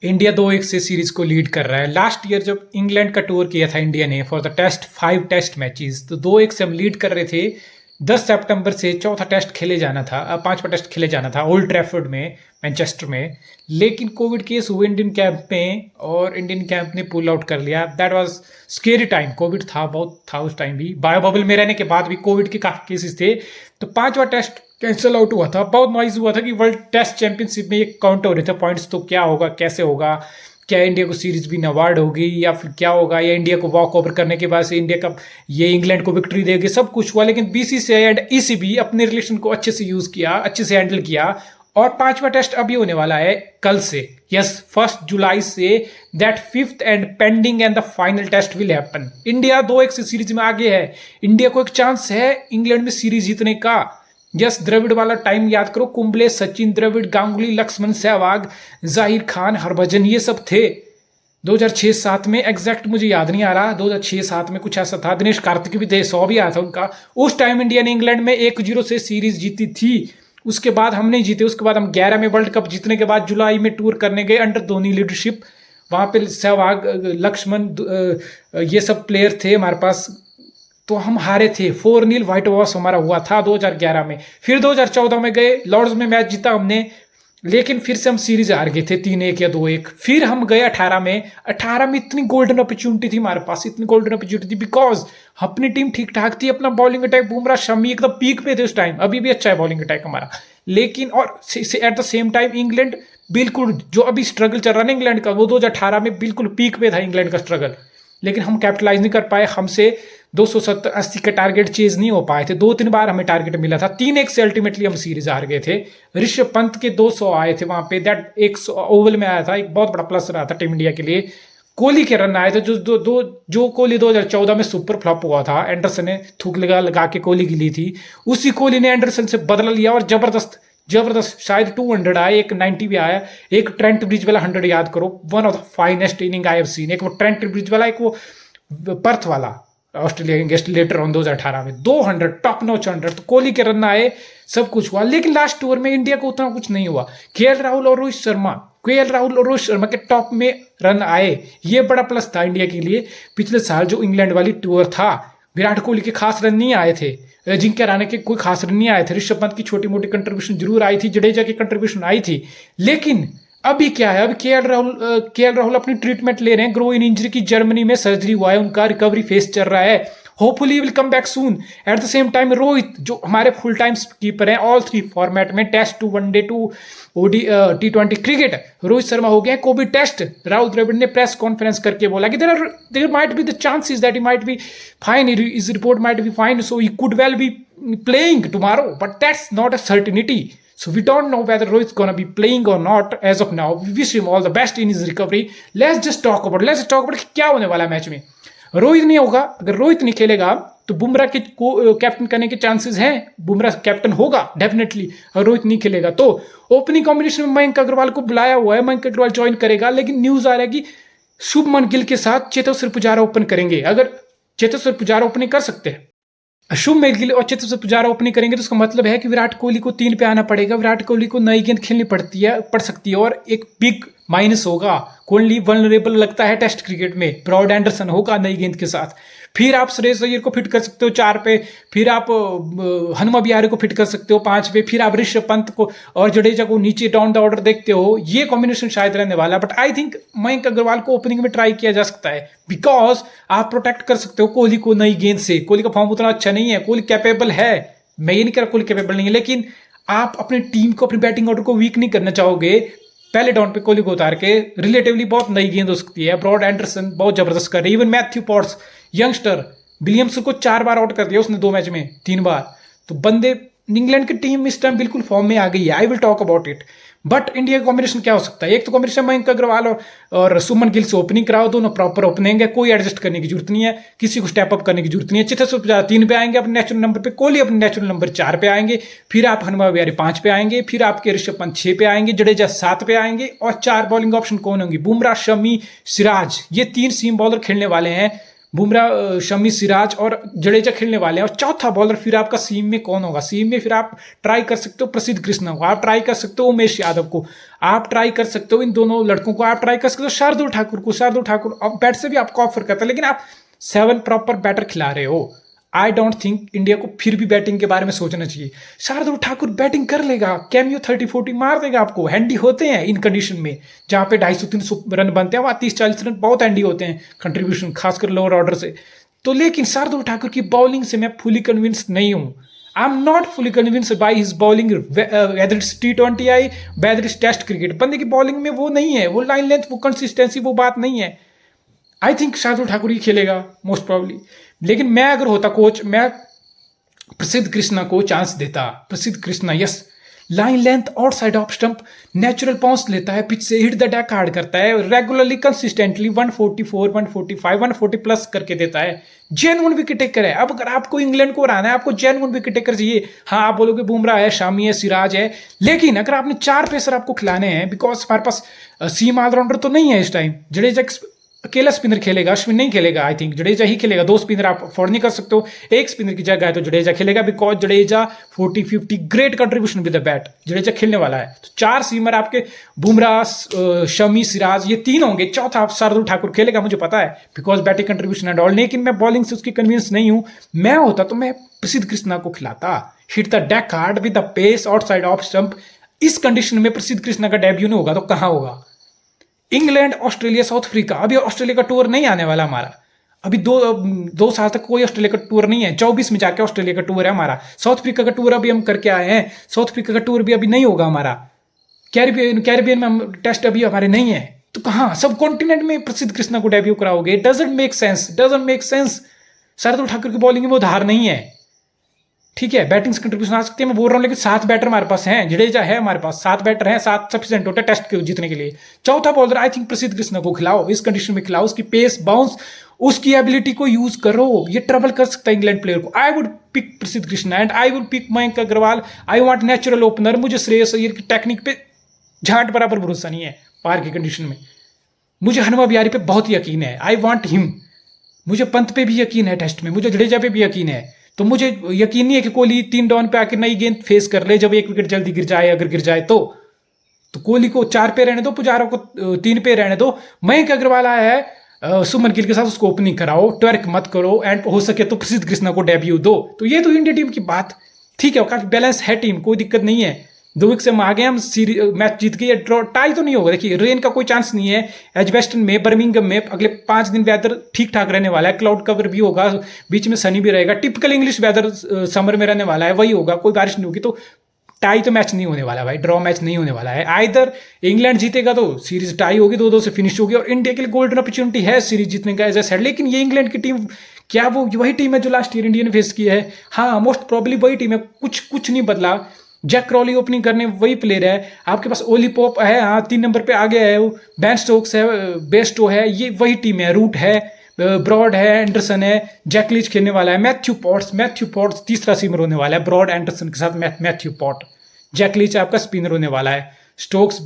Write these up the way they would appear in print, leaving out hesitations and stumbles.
India 2-1 से series को lead कर रहा है। लास्ट ईयर जब इंग्लैंड का टूर किया था इंडिया ने for the test 5 test matches, तो 2-1 से हम लीड कर रहे थे। 10 सितंबर से चौथा टेस्ट खेले जाना था, पांचवा टेस्ट खेले जाना था ओल्ड ट्रैफर्ड में, मैनचेस्टर में। लेकिन कोविड केस हुए इंडियन कैंप में और इंडियन कैंप ने पुल आउट कर लिया। That was scary time. Covid था, बहुत था उस टाइम भी। बायो बबल में रहने के बाद भी कोविड के काफी केसेस थे। तो पांचवा टेस्ट कैंसिल आउट हुआ था। बहुत नॉइज हुआ था कि वर्ल्ड टेस्ट चैंपियनशिप में ये काउंट हो रहे थे पॉइंट्स, तो क्या होगा, कैसे होगा, क्या इंडिया को सीरीज भी अवार्ड होगी या फिर क्या होगा, या इंडिया को वॉक ओवर करने के बाद से इंडिया का ये इंग्लैंड को विक्ट्री देगी। सब कुछ हुआ, लेकिन बीसीसीआई एंड ईसीबी अपने रिलेशन को अच्छे से यूज किया, अच्छे से हैंडल किया। और पांचवा टेस्ट अभी होने वाला है कल से, यस 1 जुलाई से। That 5th and pending and the final test will happen. India 2-1 से सीरीज में आगे है। इंडिया को एक चांस है इंग्लैंड में सीरीज जीतने का। यस, द्रविड़ वाला टाइम याद करो। कुंबले, सचिन, द्रविड़, गांगुली, लक्ष्मण, सहवाग, जाहिर खान, हरभजन, ये सब थे 2006-7 में। एग्जैक्ट मुझे याद नहीं आ रहा, 2006-7 में कुछ ऐसा था। दिनेश कार्तिक भी थे, 100 भी आया था उनका। उस टाइम इंडिया ने इंग्लैंड में 1-0 से सीरीज जीती थी। उसके बाद हम नहीं जीते। उसके बाद हम 11 में वर्ल्ड कप जीतने के बाद जुलाई में टूर करने गए अंडर धोनी लीडरशिप। वहां पे सहवाग, लक्ष्मण, ये सब प्लेयर थे हमारे पास। तो हम हारे थे 4-0, व्हाइट वॉश हमारा हुआ था 2011 में। फिर 2014 में गए, लॉर्ड्स में मैच जीता हमने, लेकिन फिर से हम सीरीज हार गए थे 3-1 या 2-1। फिर हम गए 18 में। 18 में इतनी गोल्डन अपॉर्चुनिटी थी हमारे पास, इतनी गोल्डन अपॉर्चुनिटी थी, बिकॉज अपनी टीम ठीक ठाक थी। अपना बॉलिंग अटैक, बुमराह, शमी एकदम पीक पे थे उस टाइम। अभी भी अच्छा है बॉलिंग अटैक हमारा, लेकिन और eight the same time England बिल्कुल, जो अभी स्ट्रगल चल रहा है ना इंग्लैंड का, वो 2018 में बिल्कुल पीक पे था इंग्लैंड का स्ट्रगल। लेकिन हम कैपिटलाइज नहीं कर पाए। हमसे 270-80 का टारगेट चेज नहीं हो पाए थे। 2-3 बार हमें टारगेट मिला था। 3-1 से अल्टीमेटली हम सीरीज हार गए थे। ऋषभ पंत के 200 आए थे वहां पे, दैट 100 ओवल में आया था, एक बहुत बड़ा प्लस रहा था टीम इंडिया के लिए। कोहली के रन आए थे, जो कोहली 2014 में सुपर फ्लॉप हुआ था, एंडरसन ने थूक लगा के कोहली की ली थी। उसी कोहली ने एंडरसन से बदला लिया और जबरदस्त शायद 200 आए, एक 90 भी आया। एक ट्रेंट ब्रिज वाला 100 याद करो, one of the finest inning I have seen. एक वो ट्रेंट ब्रिज वाला, एक वो पर्थ वाला ऑस्ट्रेलिया अगेंस्ट लेटर ऑन 2018 में 200 टॉप नॉच 100। तो कोहली के रन आए, सब कुछ हुआ, लेकिन लास्ट ओवर में इंडिया को उतना कुछ नहीं हुआ। केएल राहुल और रोहित शर्मा के टॉप में रन आए, ये बड़ा प्लस था इंडिया के लिए। पिछले साल जो इंग्लैंड वाली टूर था, विराट कोहली के खास रन नहीं आए थे, अजिंक्य रहाणे के कोई खास रन नहीं आए थे। ऋषभ पंत की छोटी मोटी कंट्रीब्यूशन जरूर आई थी, जडेजा की कंट्रीब्यूशन आई थी। लेकिन अभी क्या है, अभी केएल राहुल अपनी ट्रीटमेंट ले रहे हैं। ग्रोइन इंजरी की जर्मनी में सर्जरी हुआ है, उनका रिकवरी फेस चल रहा है। Hopefully will come back soon. At the same time Rohit, जो हमारे फुल टाइम कीपर हैं ऑल 3 फॉर्मेट में, test too, one day too, T20 cricket, Rohit Sharma हो गया कोविड टेस्ट। राहुल द्रविड़ ने प्रेस कॉन्फ्रेंस करके बोला कि there might be the chances that he might be fine, his report might be fine, so he could well be playing tomorrow, but that's not a certainty. So we don't know whether Rohit's gonna be playing or not as of now. We wish him all the best in his recovery. Let's talk about कि क्या होने वाला है match में। रोहित नहीं होगा, अगर रोहित नहीं खेलेगा तो बुमराह के कैप्टन करने के चांसेस हैं। बुमराह कैप्टन होगा डेफिनेटली। अगर रोहित नहीं खेलेगा तो ओपनिंग कॉम्बिनेशन में मयंक अग्रवाल को बुलाया हुआ है, मयंक अग्रवाल ज्वाइन करेगा। लेकिन न्यूज आ रहा है कि शुभमन गिल के साथ चेतेश्वर पुजारा ओपन करेंगे। अगर चेतेश्वर पुजारा ओपनिंग कर सकते हैं, शुभमन गिल और चेतेश्वर पुजारा ओपनिंग करेंगे, तो उसका मतलब है कि विराट कोहली को 3 पे आना पड़ेगा। विराट कोहली को नई गेंद खेलनी पड़ सकती है, और एक बिग माइनस होगा। कोहली वल्नरेबल लगता है टेस्ट क्रिकेट में। ब्रॉड एंडरसन होगा नई गेंद के साथ। फिर आप श्रेयस अय्यर को फिट कर सकते हो 4 पे, फिर आप हनुमा विहारी को फिट कर सकते हो 5 पे, फिर आप ऋषभ पंत को और जडेजा को नीचे डाउन द ऑर्डर देखते हो। ये कॉम्बिनेशन शायद रहने वाला है, but I think Mayank Agarwal को ओपनिंग में ट्राई किया जा सकता है, बिकॉज आप प्रोटेक्ट कर सकते हो कोहली को नई गेंद से। कोहली का फॉर्म उतना अच्छा नहीं है, कोहली कैपेबल है, मैं ये नहीं कह रहा कोहली कैपेबल नहीं है, लेकिन आप अपनी टीम को, अपनी बैटिंग ऑर्डर को वीक नहीं करना चाहोगे। पहले डाउन पे कोहली को उतार के रिलेटिवली बहुत नई गेंद हो सकती है। ब्रॉड एंडरसन बहुत जबरदस्त कर रही है। Even Matthew Potts youngster, Williamson को 4 बार आउट कर दिया उसने 2 मैच में, 3 बार। तो बंदे, इंग्लैंड की टीम इस टाइम बिल्कुल फॉर्म में आ गई है। I will talk about it. But India का कॉम्बिनेशन क्या हो सकता है? एक तो कॉम्बिनेशन मयंक अग्रवाल और शुभमन गिल से ओपनिंग कराओ, दोनों प्रॉपर ओपनिंग है, कोई एडजस्ट करने की जरूरत नहीं है, किसी को स्टेप अप करने की जरूरत नहीं है। चेतेश्वर पुजारा 3 पे आएंगे अपने नेचुरल नंबर पे, कोहली अपने नेचुरल नंबर 4 पे आएंगे, फिर आप हनुमा विहारी 5 पे आएंगे, फिर आपके ऋषभ पंत 6 पे आएंगे, जडेजा 7 पे आएंगे, और 4 बॉलिंग ऑप्शन कौन होंगे? बुमराह, शमी, सिराज, ये 3 सीम बॉलर खेलने वाले हैं बुमराह, शमी, सिराज और जडेजा खेलने वाले हैं, और चौथा बॉलर फिर आपका सीम में कौन होगा? सीम में फिर आप ट्राई कर सकते हो प्रसिद्ध कृष्णा को, आप ट्राई कर सकते हो उमेश यादव को, आप ट्राई कर सकते हो इन दोनों लड़कों को, आप ट्राई कर सकते हो शार्दुल ठाकुर को। शार्दुल ठाकुर अब बैट से भी आपको ऑफर करता है, लेकिन आप 7 प्रॉपर बैटर खिला रहे हो। आई डोंट थिंक इंडिया को फिर भी बैटिंग के बारे में सोचना चाहिए। शार्दुल ठाकुर बैटिंग कर लेगा, कैमियो 30-40 मार देगा आपको, हैंडी होते हैं इन कंडीशन में जहां पे 250-300 रन बनते हैं, वहां 30-40 रन बहुत हैंडी होते हैं कंट्रीब्यूशन, खासकर लोअर ऑर्डर से। तो लेकिन शार्दुल ठाकुर की बॉलिंग से मैं फुली कन्विंस नहीं हूं। I am not fully convince by his bowling, whether it's T20 I, whether it's test cricket. बंदे की बॉलिंग में वो नहीं है, वो लाइन लेंथ, वो कंसिस्टेंसी, वो बात नहीं है। आई थिंक शार्दुल ठाकुर ही खेलेगा मोस्ट प्रॉब्ली। लेकिन मैं अगर होता कोच, मैं प्रसिद्ध कृष्णा को चांस देता। प्रसिद्ध Krishna, yes, line length, out side off stump, natural pounce लेता है, पिच से हिट द डेक हार्ड करता है, रेगुलरली कंसिस्टेंटली 144, 145, 140 प्लस करके देता है, जेन्युइन विकेट टेकर है। अब अगर आपको इंग्लैंड को हराना है, आपको जेन्युइन विकेट टेकर चाहिए। हाँ, आप बोलोगे बुमराह है, शामी है, सिराज है, लेकिन अगर आपने 4 पेसर आपको खिलाने हैं, बिकॉज हमारे पास सीम ऑलराउंडर तो नहीं है इस टाइम। जडेजा अकेला स्पिनर खेलेगा, अश्विन नहीं खेलेगा, आई थिंक जडेजा ही खेलेगा। 2 स्पिनर आप अफोर्ड नहीं कर सकते हो, एक स्पिनर की जगह है तो जडेजा खेलेगा, because Jadeja 40-50 great contribution with the bat, Jadeja खेलने वाला है। तो 4 सीमर आपके बुमराह, शमी, सिराज, ये 3 होंगे, चौथा शार्दुल ठाकुर खेलेगा, मुझे पता है, because batting contribution and all. लेकिन मैं बॉलिंग से उसकी कन्विंस नहीं हूं। मैं होता तो मैं प्रसिद्ध कृष्णा को खिलाता, hit the deck hard with the pace, outside off stump. इस कंडीशन में प्रसिद्ध कृष्णा का डेब्यू नहीं होगा तो कहां होगा? England, Australia, south Africa. अभी ऑस्ट्रेलिया का टूर नहीं आने वाला हमारा, अभी दो साल तक कोई ऑस्ट्रेलिया का टूर नहीं है। 24 में जाके ऑस्ट्रेलिया का टूर है हमारा। साउथ अफ्रीका का टूर अभी हम करके आए हैं, साउथ अफ्रीका का टूर भी अभी नहीं होगा हमारा। कैरिबियन में हम टेस्ट अभी हमारे नहीं है। तो कहाँ सब कॉन्टिनेंट में प्रसिद्ध कृष्णा को डेब्यू कराओगे? Doesn't make sense, doesn't make sense. Shardul Thakur की बॉलिंग में वो धार नहीं है, ठीक है, बैटिंग से कंट्रीब्यूशन आ सकती है, मैं बोल रहा हूँ, लेकिन 7 बैटर हमारे पास हैं, जडेजा है हमारे पास, 7 बैटर हैं, 7 सफिशिएंट होता है टेस्ट के जीतने के लिए। चौथा बॉलर आई थिंक प्रसिद्ध कृष्णा को खिलाओ, इस कंडीशन में खिलाओ, उसकी पेस, बाउंस, उसकी एबिलिटी को यूज करो, ये ट्रबल कर सकता है इंग्लैंड प्लेयर को। आई would pick Prasidh Krishna and I would pick Mayank Agarwal. I want natural opener. मुझे श्रेयस अय्यर की टेक्निक पे झाट बराबर भरोसा नहीं है पार की कंडीशन में। मुझे हनुमा विहारी पे बहुत यकीन है, आई वांट हिम। मुझे पंत पे भी यकीन है टेस्ट में, मुझे जडेजा पे भी यकीन है। तो मुझे यकीन नहीं है कि कोहली 3 डाउन पे आकर नई गेंद फेस कर ले, जब 1 विकेट जल्दी गिर जाए, अगर गिर जाए तो कोहली को 4 पे रहने दो, पुजारा को 3 पे रहने दो। मयंक अग्रवाल आया है सुमन गिल के साथ, उसको ओपनिंग कराओ, ट्वर्क मत करो, एंड हो सके तो प्रसिद्ध कृष्णा को डेब्यू दो। तो ये तो इंडिया टीम की बात, ठीक है, काफी बैलेंस है टीम, कोई दिक्कत नहीं है। 2 वीक से हम आ गए, हम सीरीज मैच जीत गए, टाई तो नहीं होगा। देखिए रेन का कोई चांस नहीं है एजबेस्टन में, बर्मिंघम में अगले 5 दिन वेदर ठीक ठाक रहने वाला है, क्लाउड कवर भी होगा, बीच में सनी भी रहेगा, टिपिकल इंग्लिश वेदर समर में रहने वाला है, वही होगा, कोई बारिश नहीं होगी। तो टाई तो मैच नहीं होने वाला भाई, ड्रॉ मैच नहीं होने वाला है। आइदर इंग्लैंड जीतेगा तो सीरीज टाई होगी, 2-2 से फिनिश होगी, और इंडिया के लिए गोल्डन अपॉर्चुनिटी है सीरीज जीतने का एज ए सेड। लेकिन ये इंग्लैंड की टीम क्या वो वही टीम है जो लास्ट ईयर इंडिया ने फेस किया है? हाँ, मोस्ट प्रॉब्ली वही टीम है, कुछ नहीं बदला। जैक क्रॉली ओपनिंग करने वही प्लेयर है, आपके पास ओली पोप है, हाँ 3 नंबर पे आ गया है, वो बैन स्टोक्स है, बेस्टो है, ये वही टीम है, रूट है, ब्रॉड है, एंडरसन है, जैकलीच खेलने वाला है, मैथ्यू पॉट्स तीसरा सीमर होने वाला है, ब्रॉड एंडरसन के साथ मैथ्यू पॉट। जैकलीच आपका स्पिनर होने वाला है। स्टोक्स,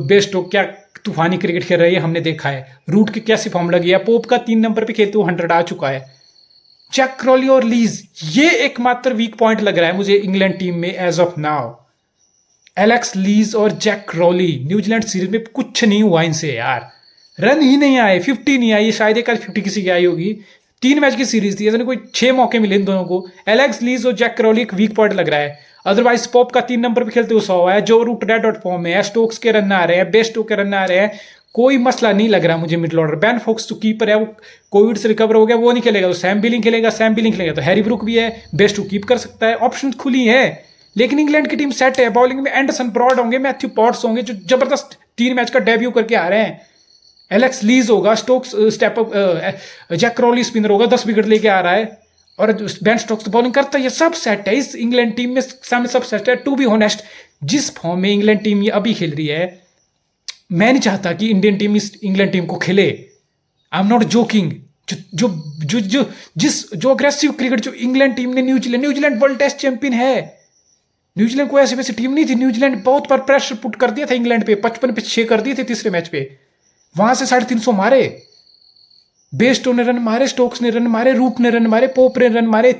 बेस्टो क्या तूफानी क्रिकेट खेल रही है, हमने देखा है। रूट की कैसी फॉर्म लगी है, पोप का 3 नंबर पे खेलते हुए 100 आ चुका है। जैक क्रॉली और लीज, ये एकमात्र वीक पॉइंट लग रहा है मुझे इंग्लैंड टीम में as of now. Alex lease और जैक क्रॉली, न्यूजीलैंड सीरीज में कुछ नहीं हुआ इनसे यार, रन ही नहीं आए, 50 नहीं आई, शायद एक 50 किसी की आई होगी। 3 मैच की सीरीज थी, ऐसे कोई 6 मौके मिले इन दोनों को। एलेक्स लीज और जैक क्रॉली एक वीक पॉइंट लग रहा है। अदरवाइज पॉप का 3 नंबर पे खेलते हुए 100 है, जो रूट रेड डॉट फॉर्म में है, स्टोक्स के रन आ रहे हैं, बेस्टो के रन आ रहे हैं, कोई मसला नहीं लग रहा मुझे मिडल ऑर्डर। बैन फोक्स जो कीपर है वो कोविड से रिकवर हो गया, वो नहीं खेलेगा, तो सैम बिलिंग खेलेगा, तो हैरी ब्रुक भी है, बेस्ट टू कीप कर सकता है, ऑप्शन खुली है। लेकिन इंग्लैंड की टीम सेट है, बॉलिंग में एंडरसन, ब्रॉड होंगे, मैथ्यू पॉट्स होंगे जो जबरदस्त 3 मैच का डेब्यू करके आ रहे हैं। एलेक्स लीज होगा, Stokes step up, Zak Crawley spinner होगा, 10 विकेट लेके आ रहा है, और बेन स्टोक्स बॉलिंग करता है। ये सब सेट है इस इंग्लैंड टीम में, सामने सब सेट है। टू बी ऑनेस्ट, जिस फॉर्म में इंग्लैंड टीम ये अभी खेल रही है, मैं नहीं चाहता कि इंडियन टीम इस इंग्लैंड टीम को खेले। आई एम नॉट जोकिंग। जो अग्रेसिव क्रिकेट जो इंग्लैंड टीम ने, न्यूजीलैंड वर्ल्ड टेस्ट चैंपियन है, न्यूजीलैंड को ऐसे वैसे टीम नहीं थी। न्यूजीलैंड बहुत बार प्रेशर पुट कर दिया था इंग्लैंड पे, 55 पे 6 कर दिए थे तीसरे मैच पे, वहां से 350 मारे। बेस्टो ने रन मारे, स्टोक्स ने रन मारे, रूट ने रन मारे, पोप ने रन मारे,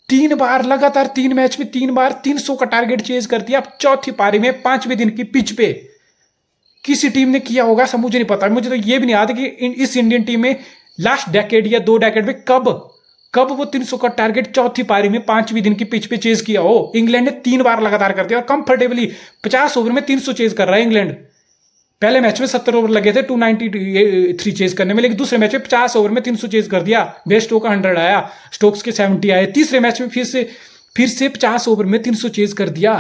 3 बार लगातार 3 मैच में 3 बार 300 का टारगेट चेज कर दिया। अब चौथी पारी में 5वें दिन की पिच पे किसी टीम ने किया होगा, सब मुझे नहीं पता। मुझे तो ये भी नहीं आता कि इस इंडियन टीम में लास्ट डेकेड या 2 डेकेड में कब वो 300 का टारगेट चौथी पारी में 5वीं दिन की पिच पे चेज किया हो। इंग्लैंड ने 3 बार लगातार कर दिया और कंफर्टेबली 50 ओवर में 300 चेज कर रहा है इंग्लैंड। पहले मैच में 70 ओवर लगे थे 293 चेज करने में, लेकिन दूसरे मैच में 50 ओवर में 300 चेज कर दिया। बेस्टो का 100 आया, स्टोक्स के 70 आए। तीसरे मैच में फिर से 50 ओवर में 300 चेज कर दिया,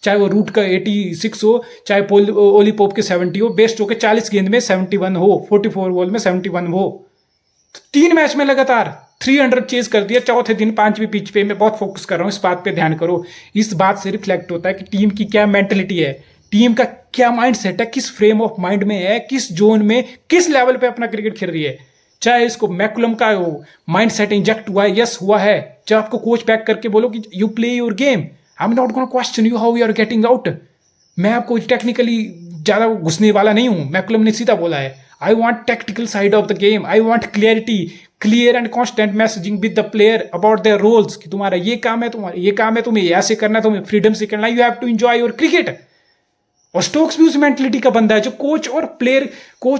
चाहे वो रूट का 86 हो, चाहे ओली पोप के 70 हो, बेस्टो के 40 गेंद में 71 हो, 44 बॉल में 71 हो। 3 मैच में लगातार 300 चेज कर दिया चौथे दिन 5वीं पिच पे। मैं बहुत फोकस कर रहा हूँ, इस बात पे ध्यान करो। इस बात से रिफ्लेक्ट होता है कि टीम की क्या मेंटलिटी है, टीम का क्या माइंड सेट है, किस फ्रेम ऑफ माइंड में है, किस जोन में, किस लेवल पे अपना क्रिकेट खेल रही है। चाहे इसको मैकुलम का माइंड सेट इंजेक्ट हुआ है, यस हुआ है। चाहे आपको कोच बैक करके बोलो कि you play your game, I am not gonna question you how you are getting out. मैं आपको टेक्निकली ज्यादा घुसने वाला नहीं हूं। मैकुलम ने सीधा बोला है, I want tactical side of the game, I want clarity, clear and constant messaging with the player about their roles, कि तुम्हारा ये काम है, तुम्हारा ये काम है, तुम्हें ऐसे करना है, तुम्हें फ्रीडम से करना है, you have to enjoy your cricket. और स्टोक्स भी उस मेंटलिटी का बंदा है जो कोच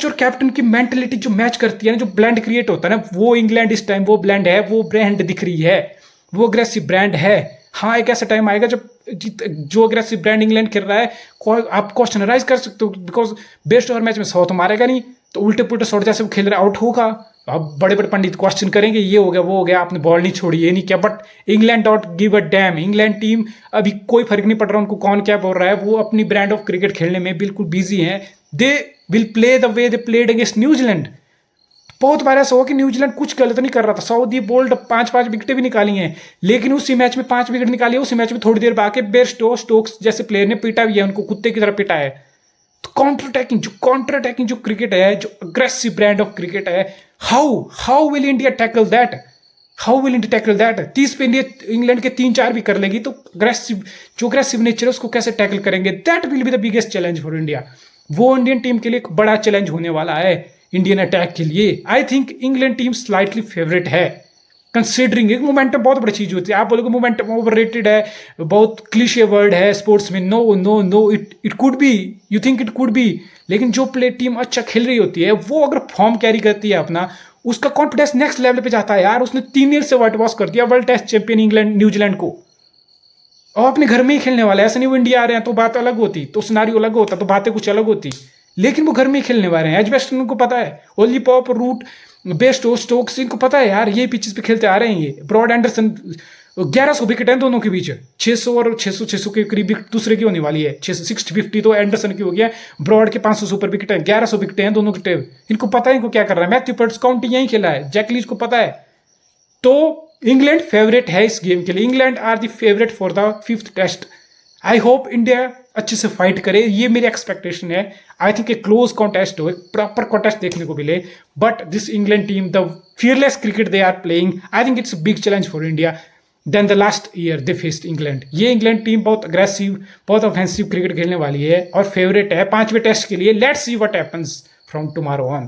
और कैप्टन की मेंटलिटी जो मैच करती है ना, जो ब्लेंड क्रिएट होता है ना, वो इंग्लैंड इस टाइम वो ब्लेंड है, वो ब्रांड दिख रही है, वो अग्रेसिव ब्रांड है। हाँ, एक ऐसा टाइम आएगा जब जो अग्रेसिव ब्रांड इंग्लैंड खेल रहा है आप क्वेश्चनराइज कर सकते हो, बिकॉज बेस्ट ओवर मैच में 100 तो मारेगा नहीं, तो उल्टे पुल्टे शॉट जैसे वो खेल रहा है आउट होगा। अब बड़े बड़े पंडित क्वेश्चन करेंगे, ये हो गया वो हो गया, आपने बॉल नहीं छोड़ी, ये नहीं किया। But England dot give a dam. England team अभी कोई फर्क नहीं पड़ रहा उनको कौन क्या बोल रहा है, वो अपनी ब्रांड ऑफ क्रिकेट खेलने में बिल्कुल बिजी हैं। They will play the way they played against New Zealand. बहुत बार ऐसा हुआ कि न्यूजीलैंड कुछ गलत नहीं कर रहा था, सऊदी बोल्ड 5-5 विकेटें भी निकाली हैं, लेकिन उसी मैच में 5 विकेट निकाली है। उसी मैच में थोड़ी देर बाद के बेस्टो स्टोक्स जैसे प्लेयर ने पीटा भी है, उनको कुत्ते की तरह पीटा है। तो काउंटर अटैकिंग जो क्रिकेट है, जो अग्रेसिव ब्रांड ऑफ क्रिकेट है, how will India tackle that? 30 पे इंग्लैंड के 3-4 भी कर लेगी तो अग्रेसिव नेचर है उसको कैसे टैकल करेंगे? That will be the biggest challenge for India. वो इंडियन टीम के लिए एक बड़ा चैलेंज होने वाला है इंडियन अटैक के लिए। I think England team slightly favourite है, कंसिडरिंग। एक मोमेंटम बहुत बड़ी चीज होती है। आप बोलोगे मोमेंटम ओवररेटेड है, बहुत क्लीशे वर्ड है स्पोर्ट्स में। No, it could be, you think it could be, लेकिन जो प्ले टीम अच्छा खेल रही होती है, वो अगर फॉर्म कैरी करती है अपना, उसका कॉन्फिडेंस नेक्स्ट लेवल पे जाता है यार। उसने 3 ईयर से व्हाइट वॉश कर दिया world test champion England New Zealand को, और अपने घर में ही खेलने वाला है। ऐसा नहीं वो इंडिया आ रहे हैं तो बात अलग होती, तो सिनारियो अलग होता, तो बातें कुछ अलग होती, लेकिन वो घर में ही खेलने वाले हैं। एजबेस्टन को पता है, Ollie Pope, Root, Bairstow, Stokes, इनको पता है यार ये पिचेस पे खेलते आ रहे हैं। ये ब्रॉड एंडरसन 1100 विकेट है दोनों के बीच, 600 और 600 के करीब दूसरे की होने वाली है। 650 तो एंडरसन की हो गया, ब्रॉड के 500 सुपर विकेट है, 1100 विकेट हैं दोनों के टेब। इनको पता है इनको क्या कर रहा है। मैथ्यू पर्ट्स काउंटी यहीं खेला है, जैक लीच को पता है। तो इंग्लैंड फेवरेट है इस गेम के लिए। England are the favourite for the 5th test. I hope India अच्छे से फाइट करे, ये मेरी एक्सपेक्टेशन है। आई थिंक एक क्लोज कॉन्टेस्ट हो, एक प्रॉपर कॉन्टेस्ट देखने को मिले। But this England team, the fearless cricket they are playing, I think it's a big challenge for India than the last year they faced England. ये England team बहुत aggressive, बहुत offensive cricket खेलने वाली है और फेवरेट है 5वें test के लिए। Let's see what happens from tomorrow on.